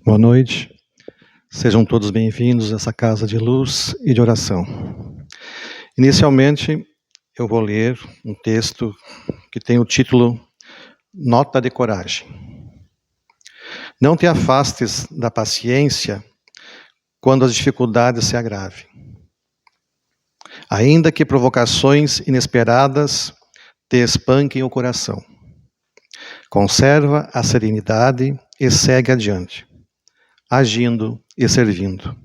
Boa noite, sejam todos bem-vindos a essa casa de luz e de oração. Inicialmente, eu vou ler um texto que tem o título Nota de Coragem. Não te afastes da paciência quando as dificuldades se agravem. Ainda que provocações inesperadas te espanquem o coração. Conserva a serenidade e segue adiante, agindo e servindo.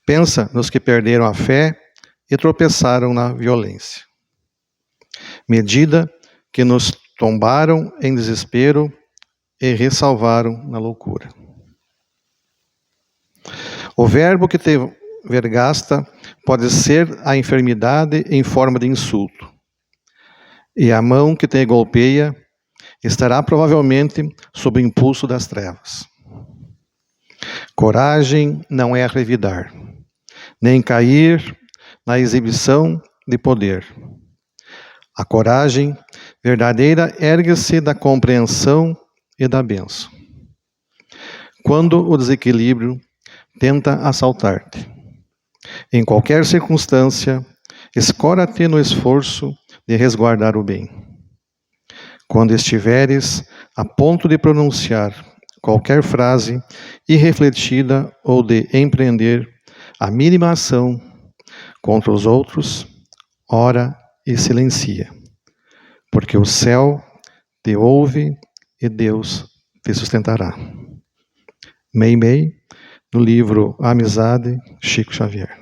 Pensa nos que perderam a fé e tropeçaram na violência. Medida que nos tombaram em desespero e ressalvaram na loucura. O verbo que te vergasta pode ser a enfermidade em forma de insulto. E a mão que te golpeia estará provavelmente sob o impulso das trevas. Coragem não é revidar, nem cair na exibição de poder. A coragem verdadeira ergue-se da compreensão e da bênção. Quando o desequilíbrio tenta assaltar-te, em qualquer circunstância, escora-te no esforço de resguardar o bem. Quando estiveres a ponto de pronunciar qualquer frase irrefletida ou de empreender a mínima ação contra os outros, ora e silencia, porque o céu te ouve e Deus te sustentará. Meimei, no livro Amizade, Chico Xavier.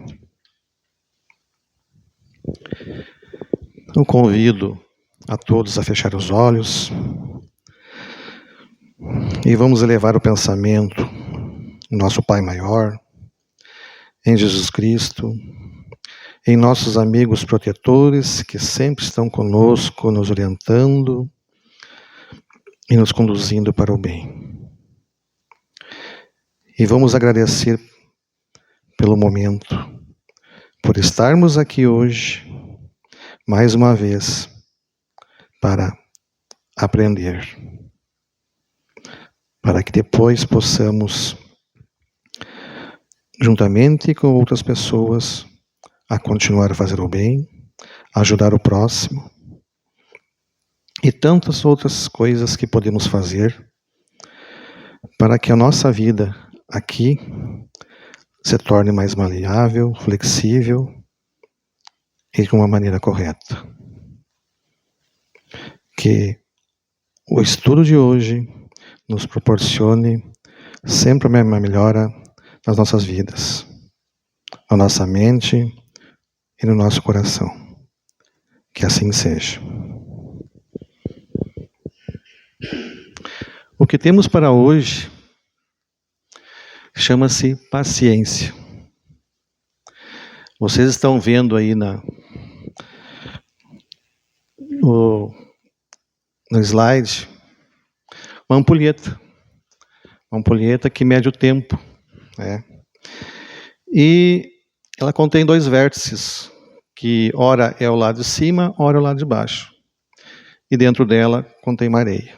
Eu convido a todos a fechar os olhos e vamos elevar o pensamento em nosso Pai Maior, em Jesus Cristo, em nossos amigos protetores que sempre estão conosco, nos orientando e nos conduzindo para o bem. E vamos agradecer pelo momento, por estarmos aqui hoje, mais uma vez, para aprender, para que depois possamos, juntamente com outras pessoas, a continuar a fazer o bem, ajudar o próximo e tantas outras coisas que podemos fazer para que a nossa vida aqui se torne mais maleável, flexível e de uma maneira correta. Que o estudo de hoje nos proporcione sempre uma melhora nas nossas vidas, na nossa mente e no nosso coração. Que assim seja. O que temos para hoje chama-se paciência. Vocês estão vendo aí no slide uma ampulheta que mede o tempo, né? E ela contém dois vértices, que ora é o lado de cima, ora é o lado de baixo. E dentro dela contém uma areia.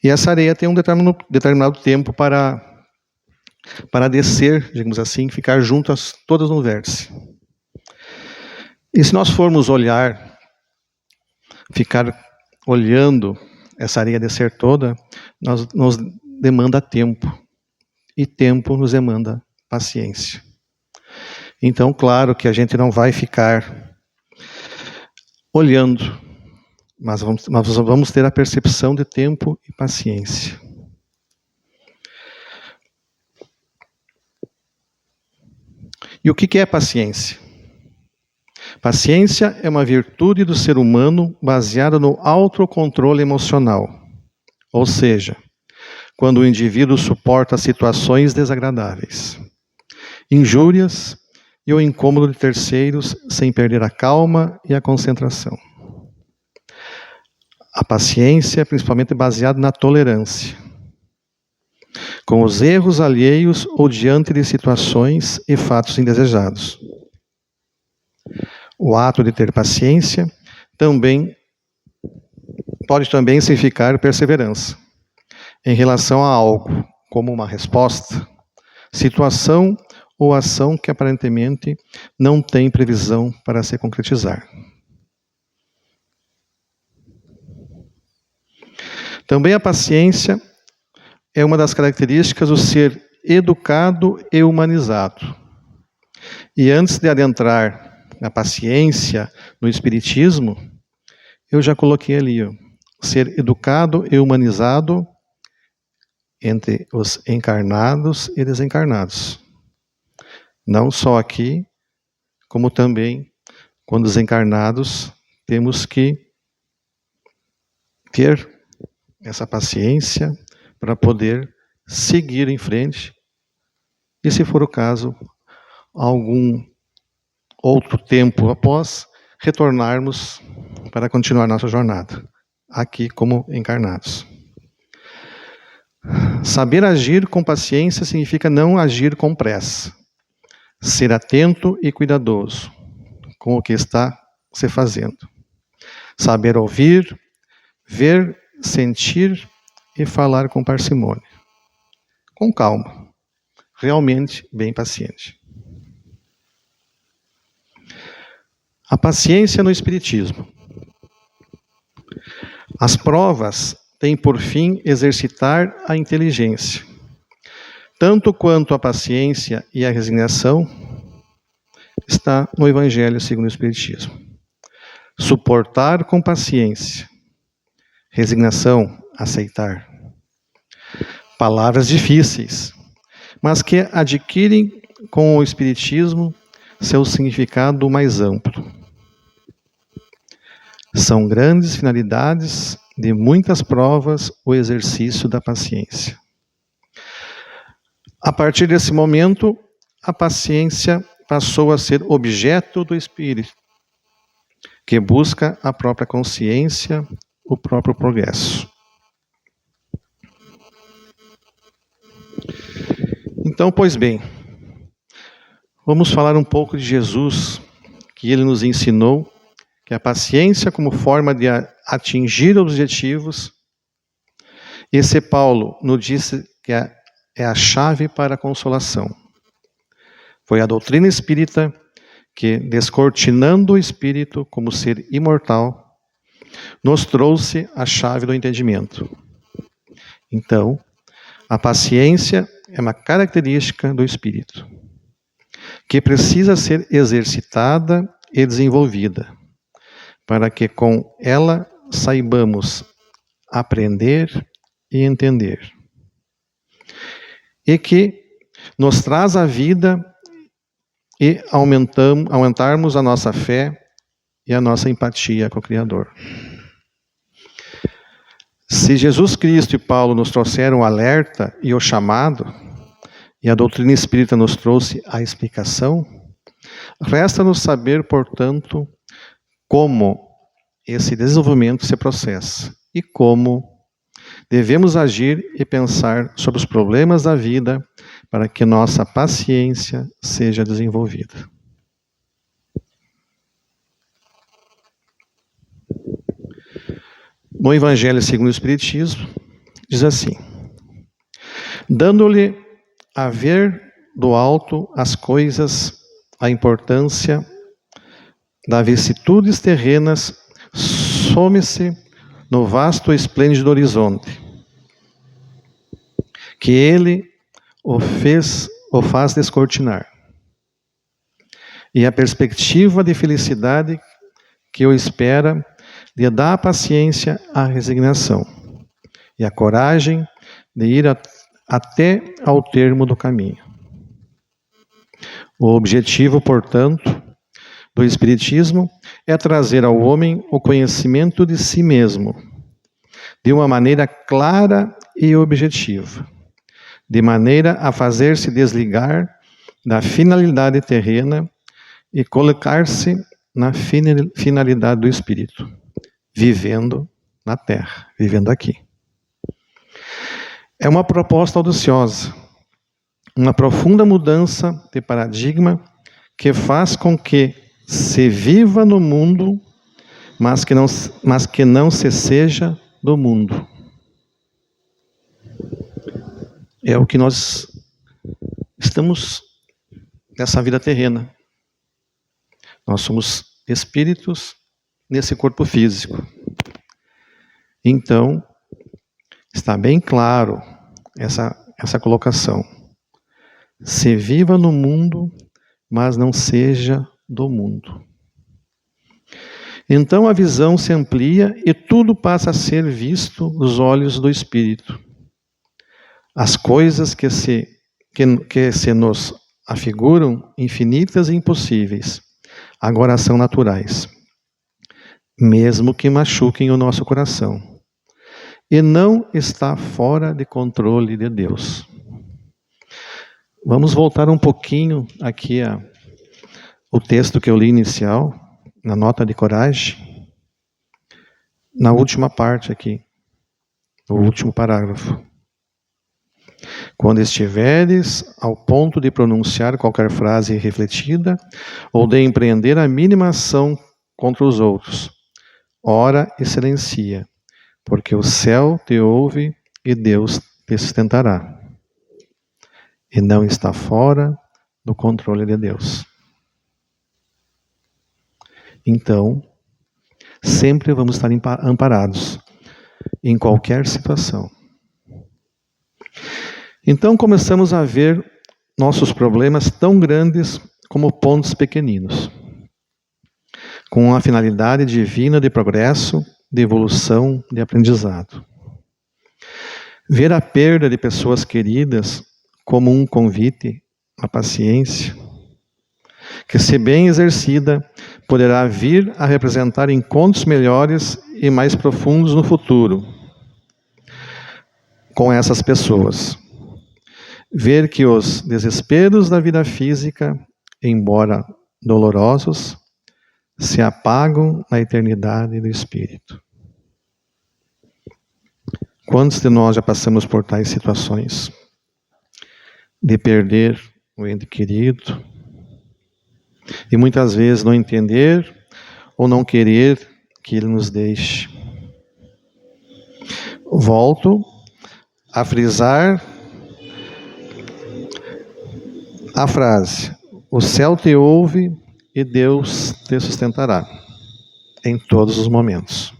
E essa areia tem um determinado tempo para descer, digamos assim, ficar juntas todas no vértice. E se nós formos ficar olhando essa areia descer toda, nos demanda tempo. E tempo nos demanda paciência. Então, claro que a gente não vai ficar olhando, mas vamos ter a percepção de tempo e paciência. E o que é paciência? Paciência é uma virtude do ser humano baseada no autocontrole emocional. Ou seja, quando o indivíduo suporta situações desagradáveis, injúrias e o incômodo de terceiros sem perder a calma e a concentração. A paciência é principalmente baseada na tolerância, com os erros alheios ou diante de situações e fatos indesejados. O ato de ter paciência pode também significar perseverança em relação a algo, como uma resposta, situação ou ação que aparentemente não tem previsão para se concretizar. Também a paciência é uma das características do ser educado e humanizado. E antes de adentrar na paciência, no Espiritismo, eu já coloquei ali, ser educado e humanizado entre os encarnados e desencarnados. Não só aqui, como também quando desencarnados, temos que ter essa paciência para poder seguir em frente e, se for o caso, algum outro tempo após, retornarmos para continuar nossa jornada, aqui como encarnados. Saber agir com paciência significa não agir com pressa. Ser atento e cuidadoso com o que está se fazendo. Saber ouvir, ver, sentir e falar com parcimônia. Com calma. Realmente bem paciente. A paciência no Espiritismo. As provas têm por fim exercitar a inteligência. Tanto quanto a paciência e a resignação está no Evangelho segundo o Espiritismo. Suportar com paciência. Resignação, aceitar. Palavras difíceis, mas que adquirem com o Espiritismo seu significado mais amplo. São grandes finalidades de muitas provas o exercício da paciência. A partir desse momento, a paciência passou a ser objeto do espírito, que busca a própria consciência, o próprio progresso. Então, pois bem, vamos falar um pouco de Jesus, que ele nos ensinou que a paciência como forma de atingir objetivos, esse Paulo nos disse que é a chave para a consolação. Foi a doutrina espírita que, descortinando o espírito como ser imortal, nos trouxe a chave do entendimento. Então, a paciência é uma característica do espírito, que precisa ser exercitada e desenvolvida, para que com ela saibamos aprender e entender. E que nos traz a vida e aumentarmos a nossa fé e a nossa empatia com o Criador. Se Jesus Cristo e Paulo nos trouxeram o alerta e o chamado, e a doutrina espírita nos trouxe a explicação, resta-nos saber, portanto, como esse desenvolvimento se processa e como devemos agir e pensar sobre os problemas da vida para que nossa paciência seja desenvolvida. No Evangelho segundo o Espiritismo, diz assim: dando-lhe a ver do alto as coisas, a importância das vicissitudes terrenas, some-se no vasto e esplêndido horizonte, que ele o faz descortinar. E a perspectiva de felicidade que o espera lhe dá a paciência, a resignação e a coragem de ir até ao termo do caminho. O objetivo, portanto, do Espiritismo é trazer ao homem o conhecimento de si mesmo, de uma maneira clara e objetiva, de maneira a fazer-se desligar da finalidade terrena e colocar-se na finalidade do Espírito, vivendo na Terra, vivendo aqui. É uma proposta audaciosa, uma profunda mudança de paradigma que faz com que se viva no mundo, mas que não se seja do mundo. É o que nós estamos nessa vida terrena. Nós somos espíritos nesse corpo físico. Então, está bem claro essa colocação. Se viva no mundo, mas não seja do mundo. Então a visão se amplia e tudo passa a ser visto nos olhos do Espírito. As coisas que se nos afiguram infinitas e impossíveis, agora são naturais, mesmo que machuquem o nosso coração. E não está fora de controle de Deus. Vamos voltar um pouquinho aqui o texto que eu li inicial, na nota de coragem, na última parte aqui, no último parágrafo. Quando estiveres ao ponto de pronunciar qualquer frase refletida ou de empreender a mínima ação contra os outros, ora e silencia, porque o céu te ouve e Deus te sustentará. E não está fora do controle de Deus. Então, sempre vamos estar amparados em qualquer situação. Então começamos a ver nossos problemas tão grandes como pontos pequeninos, com a finalidade divina de progresso, de evolução, de aprendizado. Ver a perda de pessoas queridas como um convite à paciência, que, se bem exercida, poderá vir a representar encontros melhores e mais profundos no futuro com essas pessoas. Ver que os desesperos da vida física, embora dolorosos, se apagam na eternidade do Espírito. Quantos de nós já passamos por tais situações? De perder o ente querido, e muitas vezes não entender ou não querer que ele nos deixe. Volto a frisar a frase: o céu te ouve e Deus te sustentará em todos os momentos.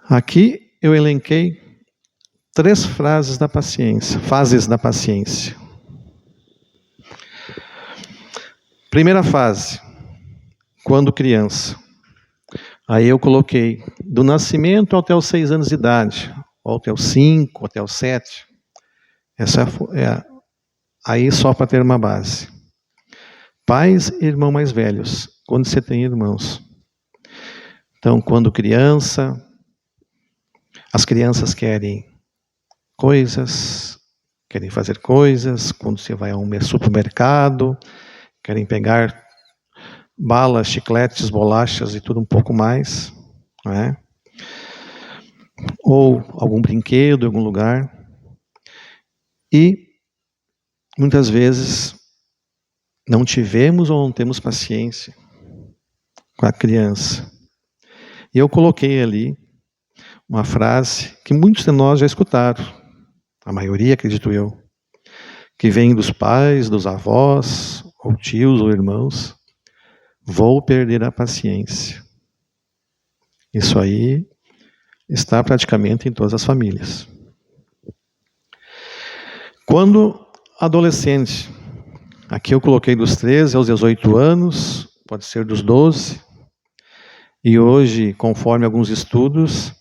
Aqui eu elenquei 3 fases da paciência. Primeira fase, quando criança. Aí eu coloquei do nascimento até os 6 anos de idade, ou até os 5, até os 7. Essa aí só para ter uma base. Pais e irmãos mais velhos, quando você tem irmãos. Então, quando criança, as crianças querem fazer coisas, quando você vai a um supermercado, querem pegar balas, chicletes, bolachas e tudo um pouco mais, não é? Ou algum brinquedo, algum lugar. E muitas vezes não tivemos ou não temos paciência com a criança. E eu coloquei ali uma frase que muitos de nós já escutaram, a maioria, acredito eu, que vem dos pais, dos avós, ou tios, ou irmãos: vou perder a paciência. Isso aí está praticamente em todas as famílias. Quando adolescente, aqui eu coloquei dos 13 aos 18 anos, pode ser dos 12, e hoje, conforme alguns estudos,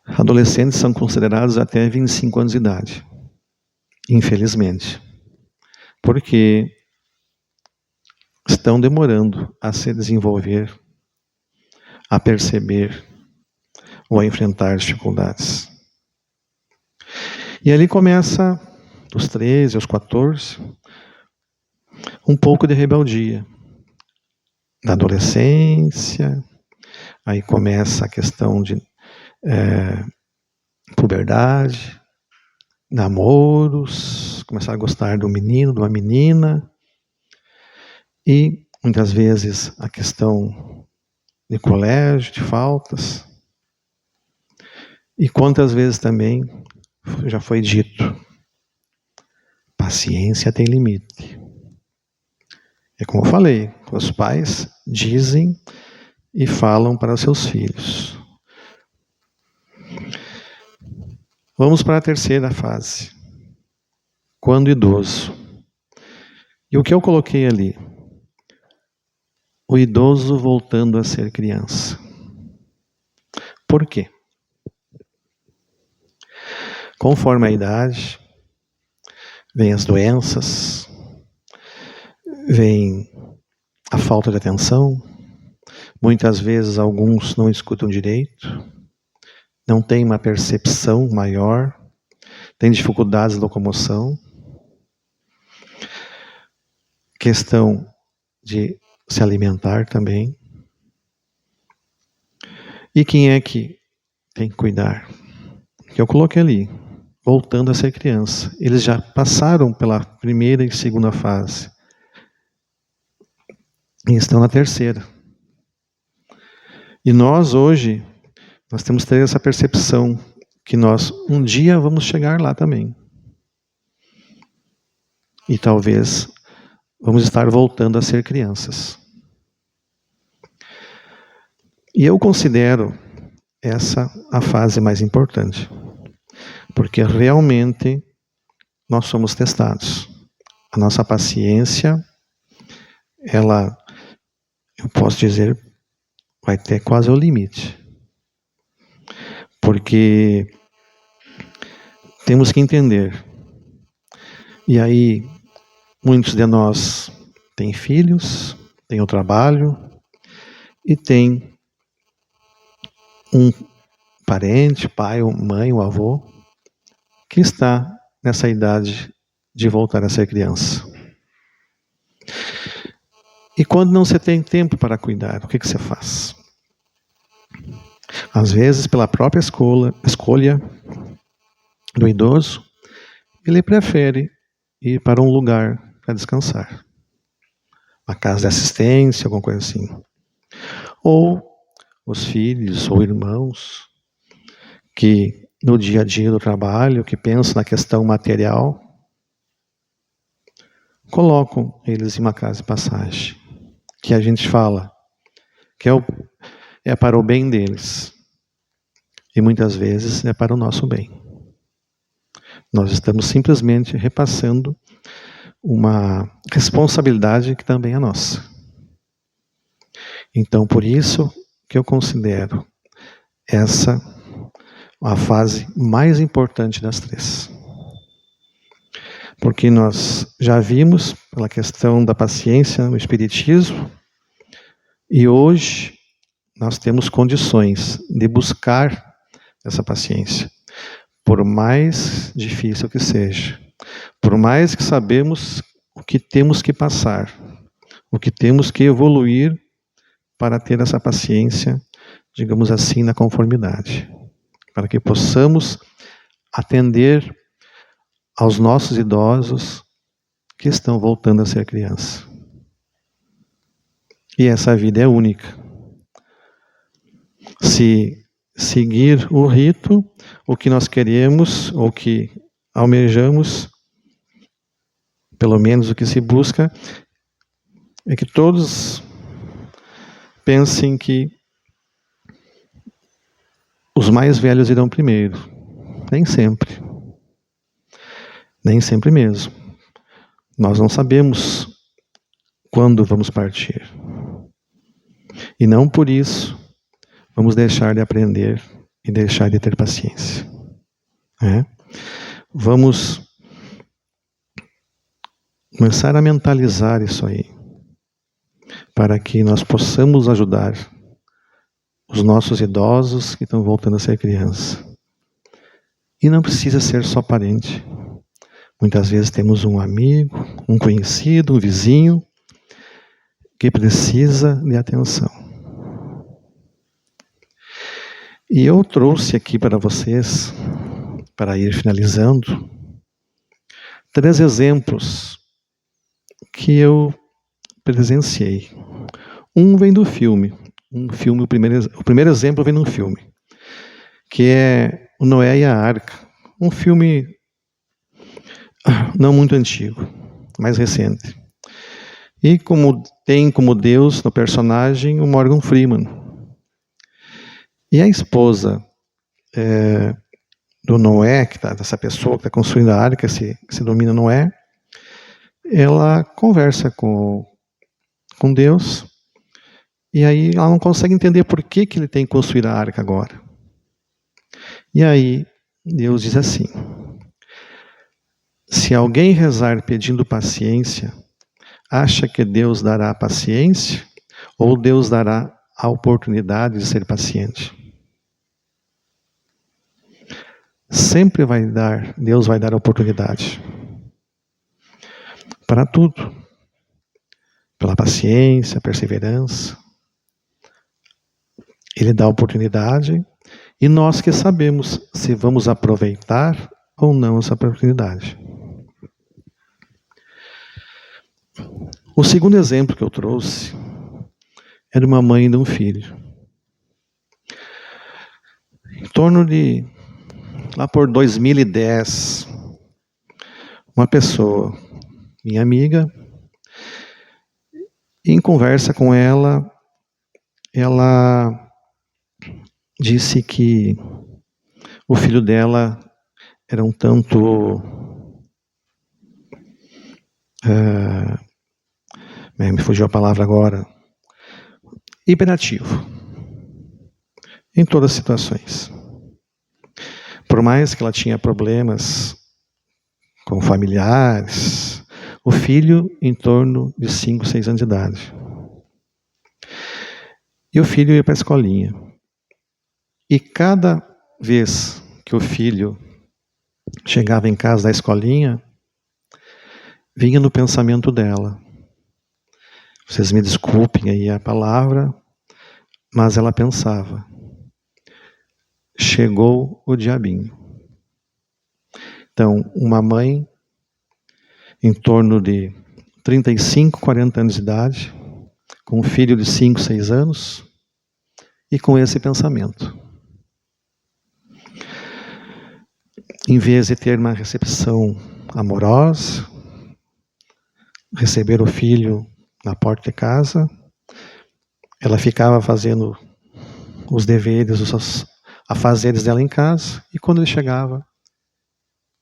adolescentes são considerados até 25 anos de idade, infelizmente, porque estão demorando a se desenvolver, a perceber ou a enfrentar dificuldades. E ali começa, dos 13 aos 14, um pouco de rebeldia. Na adolescência, aí começa a questão de puberdade, namoros, começar a gostar do menino, de uma menina, e muitas vezes a questão de colégio, de faltas, E quantas vezes também já foi dito, paciência tem limite. É como eu falei, os pais dizem e falam para seus filhos. Vamos para a terceira fase. Quando idoso. E o que eu coloquei ali? O idoso voltando a ser criança. Por quê? Conforme a idade, vem as doenças, vem a falta de atenção. Muitas vezes alguns não escutam direito, não têm uma percepção maior, têm dificuldades de locomoção. Questão de se alimentar também. E quem é que tem que cuidar? Que eu coloquei ali, voltando a ser criança. Eles já passaram pela primeira e segunda fase. E estão na terceira. E nós hoje, nós temos que ter essa percepção que nós um dia vamos chegar lá também. E talvez vamos estar voltando a ser crianças. E eu considero essa a fase mais importante. Porque realmente nós somos testados. A nossa paciência, ela, eu posso dizer, vai ter quase o limite. Porque temos que entender. E aí, muitos de nós têm filhos, têm o trabalho e têm um parente, pai, mãe, um avô, que está nessa idade de voltar a ser criança. E quando não se tem tempo para cuidar, o que você faz? Às vezes, pela própria escolha do idoso, ele prefere ir para um lugar para descansar. Uma casa de assistência, alguma coisa assim. Ou os filhos ou irmãos que no dia a dia do trabalho, que pensam na questão material, colocam eles em uma casa de passagem, que a gente fala que é para o bem deles. E muitas vezes é para o nosso bem. Nós estamos simplesmente repassando uma responsabilidade que também é nossa. Então, por isso que eu considero essa a fase mais importante das três. Porque nós já vimos pela questão da paciência no Espiritismo, e hoje nós temos condições de buscar essa paciência, por mais difícil que seja, por mais que sabemos o que temos que passar, o que temos que evoluir para ter essa paciência, digamos assim, na conformidade, para que possamos atender aos nossos idosos que estão voltando a ser criança. E essa vida é única. Se seguir o rito, o que nós queremos, ou que almejamos, pelo menos o que se busca, é que todos pensem que os mais velhos irão primeiro. Nem sempre. Nem sempre mesmo. Nós não sabemos quando vamos partir. E não por isso vamos deixar de aprender e deixar de ter paciência. Vamos começar a mentalizar isso aí, para que nós possamos ajudar os nossos idosos que estão voltando a ser criança. E não precisa ser só parente. Muitas vezes temos um amigo, um conhecido, um vizinho, que precisa de atenção. E eu trouxe aqui para vocês, para ir finalizando, 3 exemplos que eu presenciei. Um vem do filme. O primeiro exemplo vem num filme, que é O Noé e a Arca, um filme não muito antigo, mais recente. E tem como Deus no personagem o Morgan Freeman. E a esposa do Noé, dessa pessoa que está construindo a arca, que se domina Noé, ela conversa com Deus, e aí ela não consegue entender por que ele tem que construir a arca agora. E aí Deus diz assim: se alguém rezar pedindo paciência, acha que Deus dará paciência ou Deus dará a oportunidade de ser paciente? Sempre Deus vai dar a oportunidade para tudo, pela paciência, perseverança. Ele dá a oportunidade e nós que sabemos se vamos aproveitar ou não essa oportunidade. O segundo exemplo que eu trouxe é de uma mãe e de um filho. Em torno de, lá por 2010, uma pessoa, minha amiga, em conversa com ela disse que o filho dela era um tanto me fugiu a palavra agora, hiperativo em todas as situações. Por mais que ela tinha problemas com familiares, o filho em torno de 5, 6 anos de idade. E o filho ia para a escolinha. E cada vez que o filho chegava em casa da escolinha, vinha no pensamento dela. Vocês me desculpem aí a palavra, mas ela pensava: chegou o diabinho. Então, uma mãe em torno de 35, 40 anos de idade, com um filho de 5, 6 anos, e com esse pensamento. Em vez de ter uma recepção amorosa, receber o filho na porta de casa, ela ficava fazendo os deveres, os afazeres dela em casa, e quando ele chegava,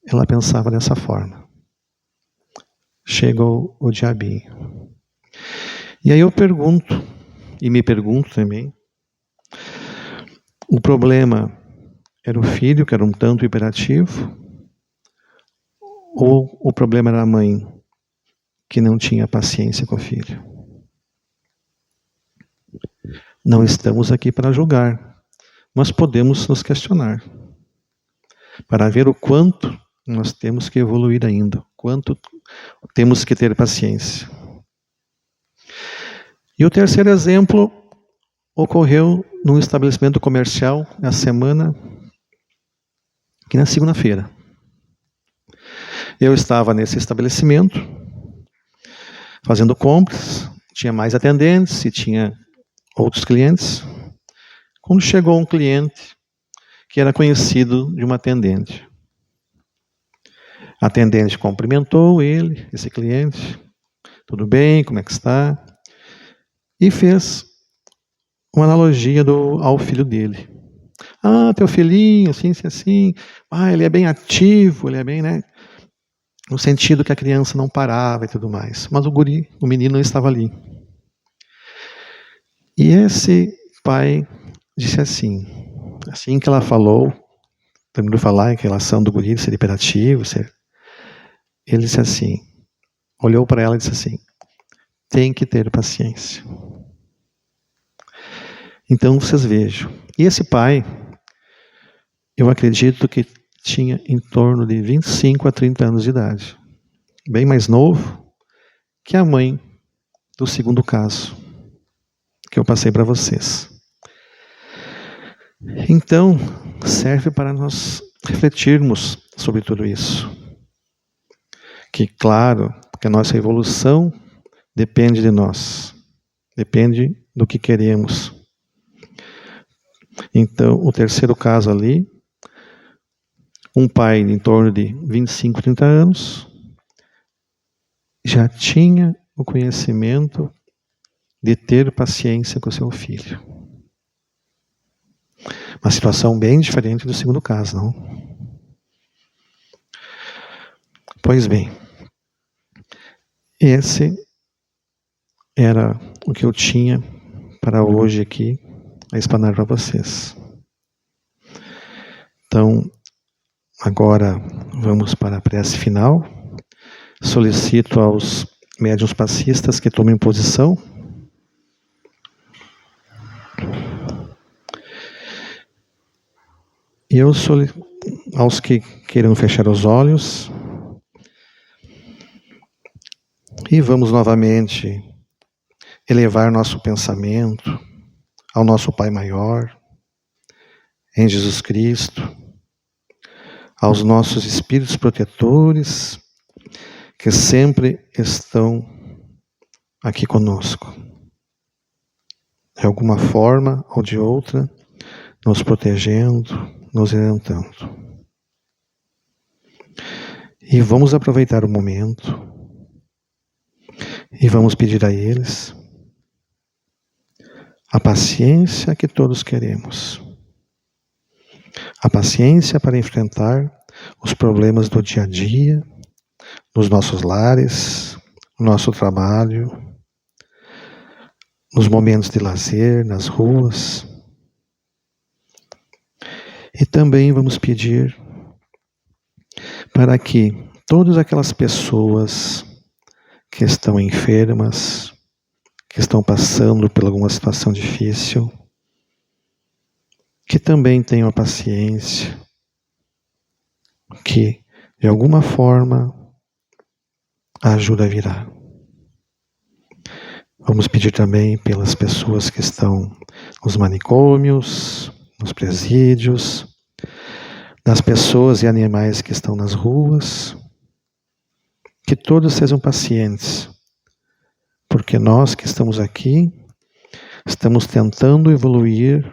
ela pensava dessa forma: chegou o diabinho. E aí eu pergunto, e me pergunto também, o problema era o filho, que era um tanto hiperativo, ou o problema era a mãe, que não tinha paciência com o filho? Não estamos aqui para julgar, mas podemos nos questionar, para ver o quanto nós temos que evoluir ainda, quanto temos que ter paciência. E o terceiro exemplo ocorreu num estabelecimento comercial na semana, que na segunda-feira. Eu estava nesse estabelecimento, fazendo compras, tinha mais atendentes e tinha outros clientes. Quando chegou um cliente que era conhecido de uma atendente. A atendente cumprimentou ele, esse cliente: tudo bem, como é que está? E fez uma analogia ao filho dele. Ah, teu filhinho, assim, assim. Ah, ele é bem ativo, ele é bem, né? No sentido que a criança não parava e tudo mais. Mas o menino não estava ali. E esse pai disse assim que ela falou, terminou de falar em relação do guri ser hiperativo, ele disse assim, olhou para ela e disse assim: tem que ter paciência. Então vocês vejam. E esse pai, eu acredito que tinha em torno de 25 a 30 anos de idade. Bem mais novo que a mãe do segundo caso que eu passei para vocês. Então, serve para nós refletirmos sobre tudo isso. Que, claro, que a nossa evolução depende de nós. Depende do que queremos. Então, o terceiro caso ali, Um pai em torno de 25, 30 anos já tinha o conhecimento de ter paciência com seu filho. Uma situação bem diferente do segundo caso, não? Pois bem, esse era o que eu tinha para hoje aqui a explanar para vocês. Então, agora vamos para a prece final. Solicito aos médiuns passistas que tomem posição. E eu aos que queiram fechar os olhos. E vamos novamente elevar nosso pensamento ao nosso Pai Maior, em Jesus Cristo, aos nossos espíritos protetores, que sempre estão aqui conosco, de alguma forma ou de outra, nos protegendo, nos orientando. E vamos aproveitar o momento e vamos pedir a eles a paciência que todos queremos. A paciência para enfrentar os problemas do dia a dia, nos nossos lares, no nosso trabalho, nos momentos de lazer, nas ruas. E também vamos pedir para que todas aquelas pessoas que estão enfermas, que estão passando por alguma situação difícil, que também tenham a paciência, que de alguma forma a ajuda virá. Vamos pedir também pelas pessoas que estão nos manicômios, nos presídios, das pessoas e animais que estão nas ruas, que todos sejam pacientes, porque nós que estamos aqui, estamos tentando evoluir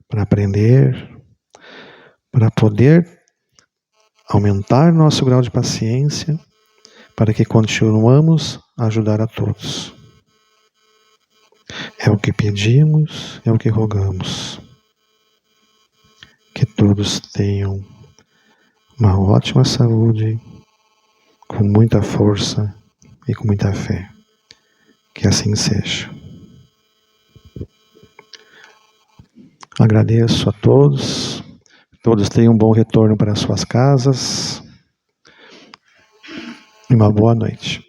para aprender, para poder aumentar nosso grau de paciência, para que continuamos a ajudar a todos. É o que pedimos, é o que rogamos. Que todos tenham uma ótima saúde, com muita força e com muita fé. Que assim seja. Agradeço a todos. Todos tenham um bom retorno para suas casas. E uma boa noite.